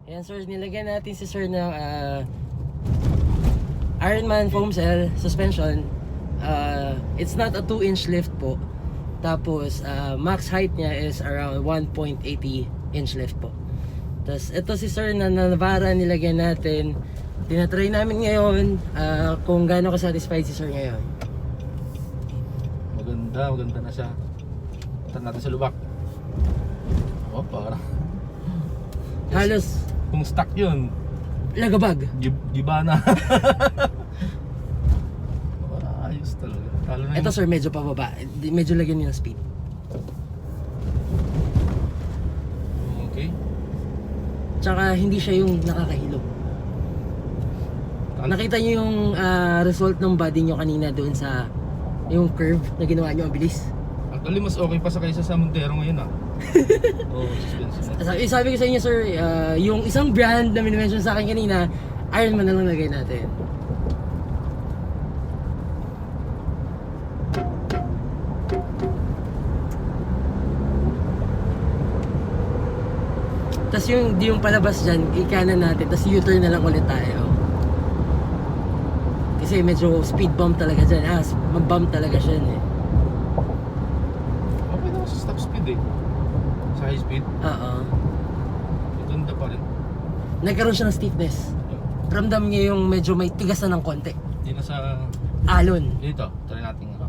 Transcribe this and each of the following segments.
Ayan sir, nilagyan natin si sir ng Ironman foam cell suspension. It's not a 2-inch lift po. Tapos max height niya is around 1.80 inch lift po. Tapos ito si sir na Navara nilagyan natin. Tinatry namin ngayon kung gaano ka-satisfied si sir ngayon. Maganda na siya. Punta natin sa lubak. Oh, parang Halos kung stuck yun, lagabag. giba na. Ayos talaga. Talo na Ito sir, medyo pababa. Medyo lagyan niyo ng speed. Okay. Tsaka hindi siya yung nakakahilo. Nakita niyo yung result ng body niyo kanina doon sa yung curve na ginawa niyo ang bilis. Actually, mas okay pa sa kaysa sa Montero ngayon Oo, suspension. Sabi ko sa inyo sir, yung isang brand na minimension sa akin kanina, Ironman na lang lagay natin. Tapos yung palabas dyan, ikanan natin, tapos U-turn na lang ulit tayo. Kasi medyo speed bump talaga dyan. Mag-bump talaga siya eh. Okay naman sa stop speed eh. Sa high speed. Oo. Maganda pa rin. Nagkaroon siya ng stiffness. Ramdam niya yung medyo may tigas na ng konti. Hindi na sa... Alon. Dito, try natin nga.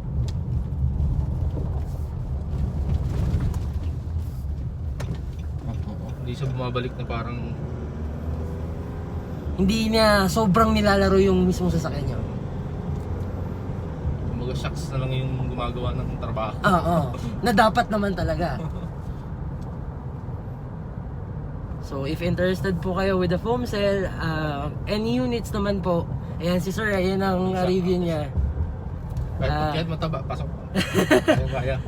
Hindi siya bumabalik na parang... Hindi niya sobrang nilalaro yung mismong sasakyan niya. Mga shocks na lang yung gumagawa ng trabaho. Oo. Na dapat naman talaga. So if interested po kayo with the foam cell, any units naman po, ayan si sir, ayan ang review niya. Kahit mataba, pasok. Kaya.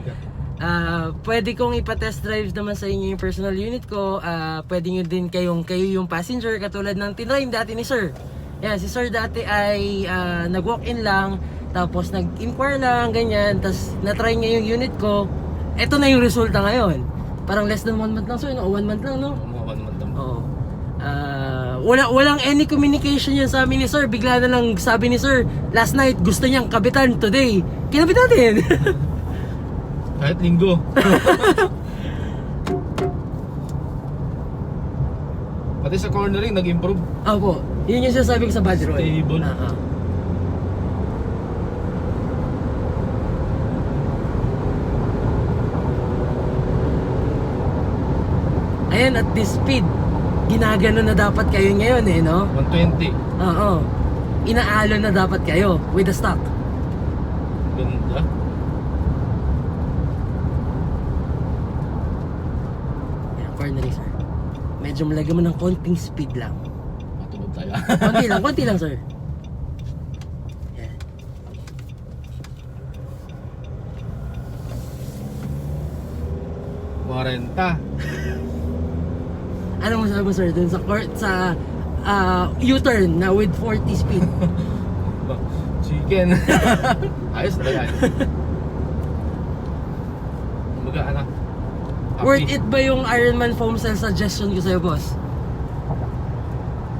Pwede kong ipa-test drive naman sa inyo yung personal unit ko. Pwede nyo din kayo yung passenger katulad ng tinry dati ni sir. Yan, si sir dati ay nag-walk-in lang, tapos nag-inquire lang, ganyan, tapos na-try niya yung unit ko. Ito na yung resulta ngayon. Parang less than 1 month lang sir, no? 1 month lang, no? Oo. Walang any communication yun sa amin ni sir. Bigla na lang sabi ni sir, last night gusto niyang kabitan, today kinabit natin. Kahit linggo. Pati sa cornering nag-improve. Opo, yun yung sinasabi ko sa bad roll. Stable. Ayan, at this speed, ginagano na dapat kayo ngayon eh, no? 120. Oo. Inaalo na dapat kayo with the stock. Ganda. Ayan, cornering sir. Medyo malagyan mo ng konting speed lang. Matulog tayo. Konti lang sir. Ayan. Ano masasabi mo sir dun sa U-turn na with 40 speed? Chicken. Ayos na yan. Kumbaga anak. Worth it ba yung Ironman foam cell suggestion ko sa'yo boss?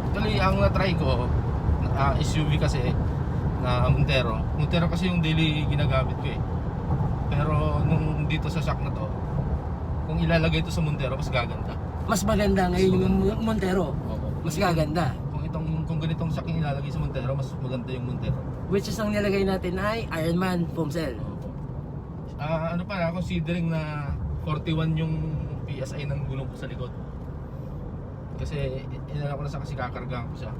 Actually, ang na-try ko, SUV kasi na Montero. Montero kasi yung daily ginagamit ko eh. Pero nung dito sa shock na to, kung ilalagay ito sa Montero, mas gaganda. Mas maganda ngayon yung Montero. Mas gaganda. Kung ganitong shock yung ilalagay sa Montero, mas maganda yung Montero. Which is ang nilagay natin ay Ironman foam cell. Ano pa, considering na 41 yung PSI ng gulong ko sa likod. Kasi inala ko na sa kasi kakargahan ko siya.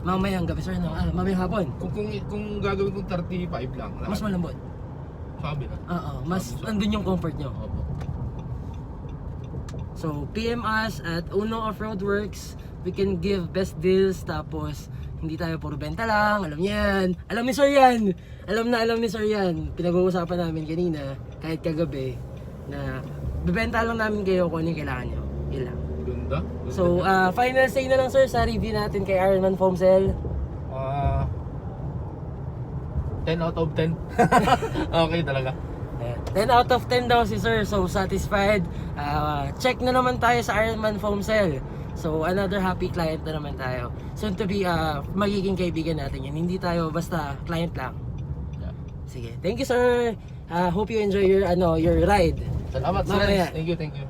Mamayang gabi sir, no? Mamayang hapon. Kung gagawin kong 35 lang. Mas malambot. Sabi na. Oo, mas andun yung comfort nyo. Opo. So, PM us at Uno Off-Road Works. We can give best deals. Tapos, hindi tayo puro benta lang. Alam yan. Alam ni sir yan. Alam ni sir yan. Pinag-uusapan namin kanina, kahit kagabi, na bibenta lang namin kayo kung ano yung kailangan nyo. Yun lang. Ganda. So, final say na lang sir sa review natin kay Ironman Foam Cell. 10 out of 10. Okay talaga. Ayan. 10 out of 10 daw si sir. So, satisfied. Check na naman tayo sa Ironman Foam Cell. So another happy client na naman tayo. Soon to be magiging kaibigan natin yan. Hindi tayo basta client lang. Yeah. Sige. Thank you, sir. Hope you enjoy your ride. Salamat, Mamaya. sir. Thank you.